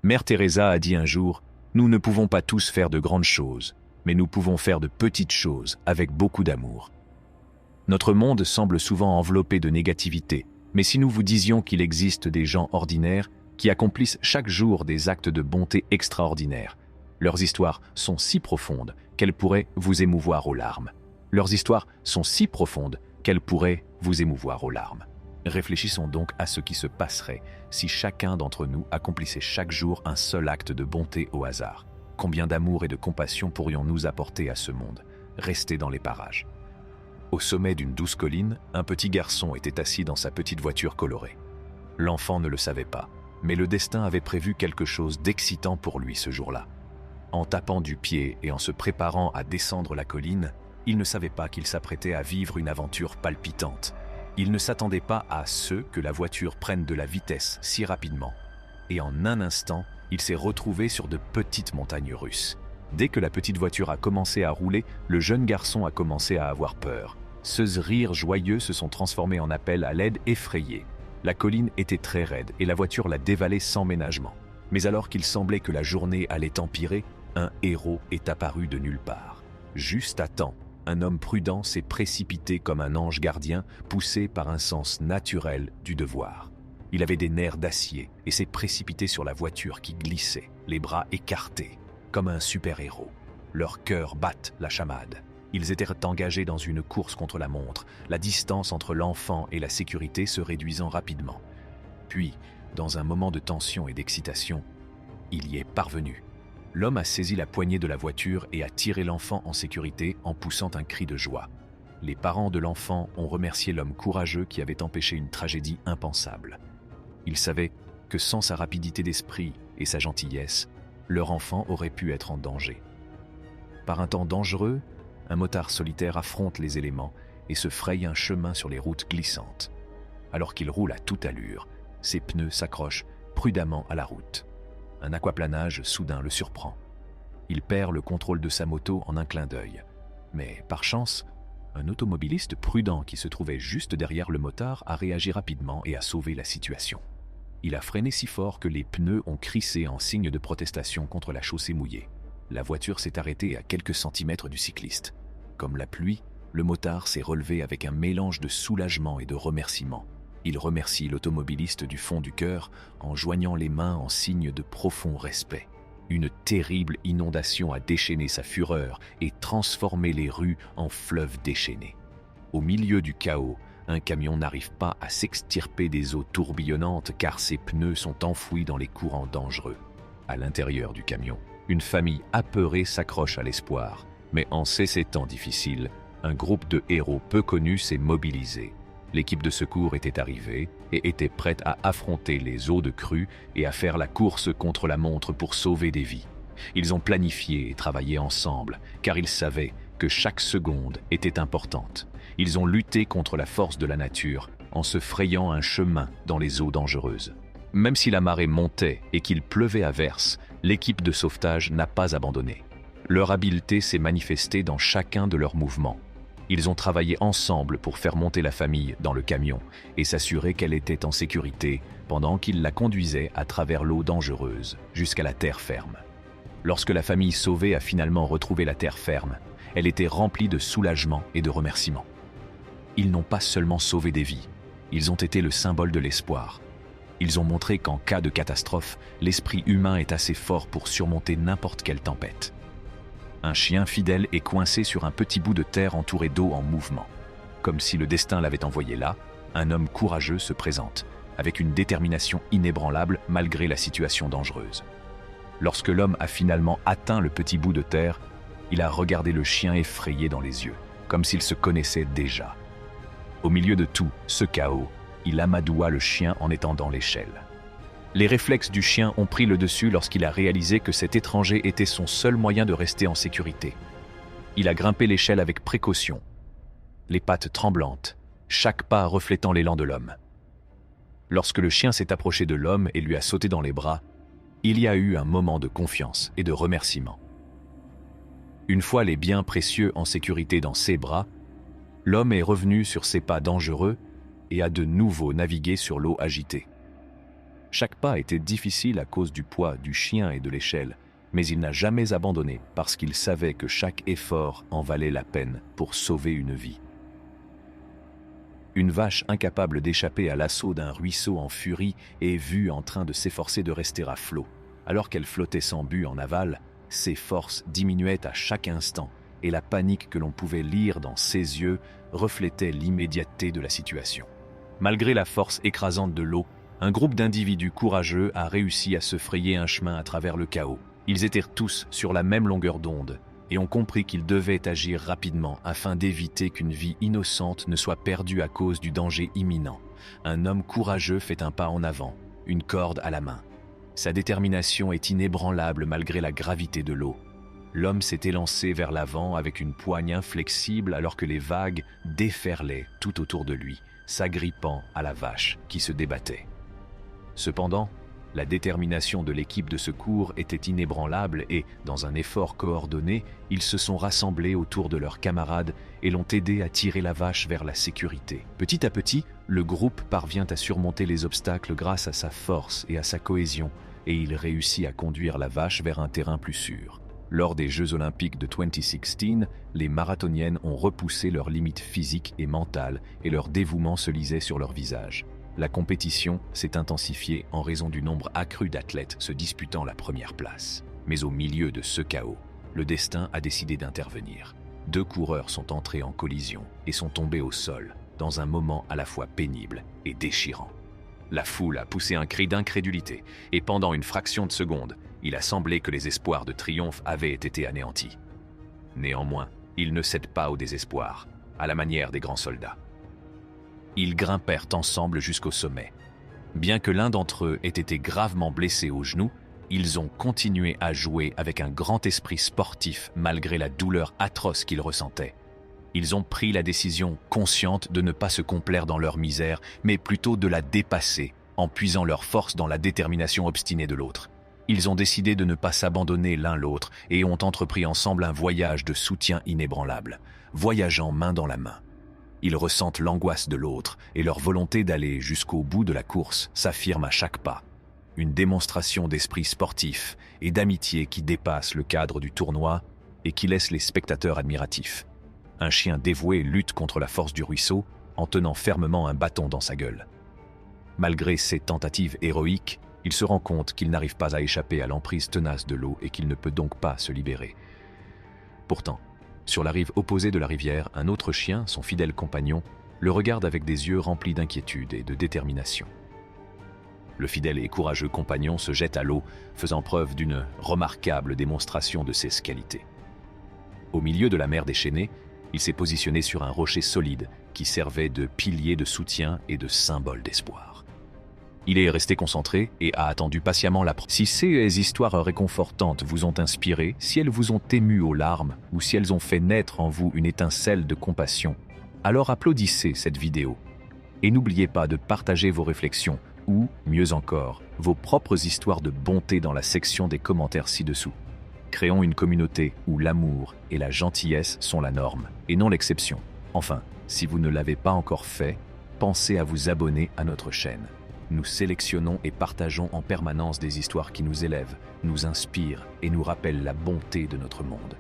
Mère Teresa a dit un jour, « Nous ne pouvons pas tous faire de grandes choses, mais nous pouvons faire de petites choses avec beaucoup d'amour. » Notre monde semble souvent enveloppé de négativité, mais si nous vous disions qu'il existe des gens ordinaires qui accomplissent chaque jour des actes de bonté extraordinaires, leurs histoires sont si profondes qu'elles pourraient vous émouvoir aux larmes. Leurs histoires sont si profondes qu'elles pourraient vous émouvoir aux larmes. Réfléchissons donc à ce qui se passerait si chacun d'entre nous accomplissait chaque jour un seul acte de bonté au hasard. Combien d'amour et de compassion pourrions-nous apporter à ce monde, resté dans les parages? Au sommet d'une douce colline, un petit garçon était assis dans sa petite voiture colorée. L'enfant ne le savait pas, mais le destin avait prévu quelque chose d'excitant pour lui ce jour-là. En tapant du pied et en se préparant à descendre la colline, il ne savait pas qu'il s'apprêtait à vivre une aventure palpitante. Il ne s'attendait pas à ce que la voiture prenne de la vitesse si rapidement. Et en un instant, il s'est retrouvé sur de petites montagnes russes. Dès que la petite voiture a commencé à rouler, le jeune garçon a commencé à avoir peur. Ces rires joyeux se sont transformés en appels à l'aide effrayés. La colline était très raide et la voiture l'a dévalée sans ménagement. Mais alors qu'il semblait que la journée allait empirer, un héros est apparu de nulle part. Juste à temps, un homme prudent s'est précipité comme un ange gardien, poussé par un sens naturel du devoir. Il avait des nerfs d'acier et s'est précipité sur la voiture qui glissait, les bras écartés, comme un super-héros. Leurs cœurs battent la chamade. Ils étaient engagés dans une course contre la montre, la distance entre l'enfant et la sécurité se réduisant rapidement. Puis, dans un moment de tension et d'excitation, il y est parvenu. L'homme a saisi la poignée de la voiture et a tiré l'enfant en sécurité en poussant un cri de joie. Les parents de l'enfant ont remercié l'homme courageux qui avait empêché une tragédie impensable. Ils savaient que sans sa rapidité d'esprit et sa gentillesse, leur enfant aurait pu être en danger. Par un temps dangereux, un motard solitaire affronte les éléments et se fraye un chemin sur les routes glissantes. Alors qu'il roule à toute allure, ses pneus s'accrochent prudemment à la route. Un aquaplanage soudain le surprend. Il perd le contrôle de sa moto en un clin d'œil. Mais par chance, un automobiliste prudent qui se trouvait juste derrière le motard a réagi rapidement et a sauvé la situation. Il a freiné si fort que les pneus ont crissé en signe de protestation contre la chaussée mouillée. La voiture s'est arrêtée à quelques centimètres du cycliste. Comme la pluie, le motard s'est relevé avec un mélange de soulagement et de remerciement. Il remercie l'automobiliste du fond du cœur en joignant les mains en signe de profond respect. Une terrible inondation a déchaîné sa fureur et transformé les rues en fleuves déchaînés. Au milieu du chaos, un camion n'arrive pas à s'extirper des eaux tourbillonnantes car ses pneus sont enfouis dans les courants dangereux. À l'intérieur du camion, une famille apeurée s'accroche à l'espoir. Mais en ces temps difficiles, un groupe de héros peu connus s'est mobilisé. L'équipe de secours était arrivée et était prête à affronter les eaux de crue et à faire la course contre la montre pour sauver des vies. Ils ont planifié et travaillé ensemble, car ils savaient que chaque seconde était importante. Ils ont lutté contre la force de la nature en se frayant un chemin dans les eaux dangereuses. Même si la marée montait et qu'il pleuvait à verse, l'équipe de sauvetage n'a pas abandonné. Leur habileté s'est manifestée dans chacun de leurs mouvements. Ils ont travaillé ensemble pour faire monter la famille dans le camion et s'assurer qu'elle était en sécurité pendant qu'ils la conduisaient à travers l'eau dangereuse jusqu'à la terre ferme. Lorsque la famille sauvée a finalement retrouvé la terre ferme, elle était remplie de soulagement et de remerciements. Ils n'ont pas seulement sauvé des vies, ils ont été le symbole de l'espoir. Ils ont montré qu'en cas de catastrophe, l'esprit humain est assez fort pour surmonter n'importe quelle tempête. Un chien fidèle est coincé sur un petit bout de terre entouré d'eau en mouvement. Comme si le destin l'avait envoyé là, un homme courageux se présente, avec une détermination inébranlable malgré la situation dangereuse. Lorsque l'homme a finalement atteint le petit bout de terre, il a regardé le chien effrayé dans les yeux, comme s'il se connaissait déjà. Au milieu de tout ce chaos, il amadoua le chien en étendant l'échelle. Les réflexes du chien ont pris le dessus lorsqu'il a réalisé que cet étranger était son seul moyen de rester en sécurité. Il a grimpé l'échelle avec précaution, les pattes tremblantes, chaque pas reflétant l'élan de l'homme. Lorsque le chien s'est approché de l'homme et lui a sauté dans les bras, il y a eu un moment de confiance et de remerciement. Une fois les biens précieux en sécurité dans ses bras, l'homme est revenu sur ses pas dangereux et a de nouveau navigué sur l'eau agitée. Chaque pas était difficile à cause du poids du chien et de l'échelle, mais il n'a jamais abandonné parce qu'il savait que chaque effort en valait la peine pour sauver une vie. Une vache incapable d'échapper à l'assaut d'un ruisseau en furie est vue en train de s'efforcer de rester à flot. Alors qu'elle flottait sans but en aval, ses forces diminuaient à chaque instant et la panique que l'on pouvait lire dans ses yeux reflétait l'immédiateté de la situation. Malgré la force écrasante de l'eau, un groupe d'individus courageux a réussi à se frayer un chemin à travers le chaos. Ils étaient tous sur la même longueur d'onde et ont compris qu'ils devaient agir rapidement afin d'éviter qu'une vie innocente ne soit perdue à cause du danger imminent. Un homme courageux fait un pas en avant, une corde à la main. Sa détermination est inébranlable malgré la gravité de l'eau. L'homme s'est élancé vers l'avant avec une poigne inflexible alors que les vagues déferlaient tout autour de lui, s'agrippant à la vache qui se débattait. Cependant, la détermination de l'équipe de secours était inébranlable et, dans un effort coordonné, ils se sont rassemblés autour de leurs camarades et l'ont aidé à tirer la vache vers la sécurité. Petit à petit, le groupe parvient à surmonter les obstacles grâce à sa force et à sa cohésion, et il réussit à conduire la vache vers un terrain plus sûr. Lors des Jeux Olympiques de 2016, les marathoniennes ont repoussé leurs limites physiques et mentales et leur dévouement se lisait sur leur visage. La compétition s'est intensifiée en raison du nombre accru d'athlètes se disputant la première place. Mais au milieu de ce chaos, le destin a décidé d'intervenir. 2 coureurs sont entrés en collision et sont tombés au sol, dans un moment à la fois pénible et déchirant. La foule a poussé un cri d'incrédulité et pendant une fraction de seconde, il a semblé que les espoirs de triomphe avaient été anéantis. Néanmoins, ils ne cèdent pas au désespoir, à la manière des grands soldats. Ils grimpèrent ensemble jusqu'au sommet. Bien que l'un d'entre eux ait été gravement blessé au genou, ils ont continué à jouer avec un grand esprit sportif malgré la douleur atroce qu'ils ressentaient. Ils ont pris la décision consciente de ne pas se complaire dans leur misère, mais plutôt de la dépasser, en puisant leur force dans la détermination obstinée de l'autre. Ils ont décidé de ne pas s'abandonner l'un l'autre et ont entrepris ensemble un voyage de soutien inébranlable, voyageant main dans la main. Ils ressentent l'angoisse de l'autre et leur volonté d'aller jusqu'au bout de la course s'affirme à chaque pas. Une démonstration d'esprit sportif et d'amitié qui dépasse le cadre du tournoi et qui laisse les spectateurs admiratifs. Un chien dévoué lutte contre la force du ruisseau en tenant fermement un bâton dans sa gueule. Malgré ses tentatives héroïques, il se rend compte qu'il n'arrive pas à échapper à l'emprise tenace de l'eau et qu'il ne peut donc pas se libérer. Pourtant, sur la rive opposée de la rivière, un autre chien, son fidèle compagnon, le regarde avec des yeux remplis d'inquiétude et de détermination. Le fidèle et courageux compagnon se jette à l'eau, faisant preuve d'une remarquable démonstration de ses qualités. Au milieu de la mer déchaînée, il s'est positionné sur un rocher solide qui servait de pilier de soutien et de symbole d'espoir. Il est resté concentré et a attendu patiemment la. Si ces histoires réconfortantes vous ont inspiré, si elles vous ont ému aux larmes ou si elles ont fait naître en vous une étincelle de compassion, alors applaudissez cette vidéo. Et n'oubliez pas de partager vos réflexions ou, mieux encore, vos propres histoires de bonté dans la section des commentaires ci-dessous. Créons une communauté où l'amour et la gentillesse sont la norme et non l'exception. Enfin, si vous ne l'avez pas encore fait, pensez à vous abonner à notre chaîne. Nous sélectionnons et partageons en permanence des histoires qui nous élèvent, nous inspirent et nous rappellent la bonté de notre monde.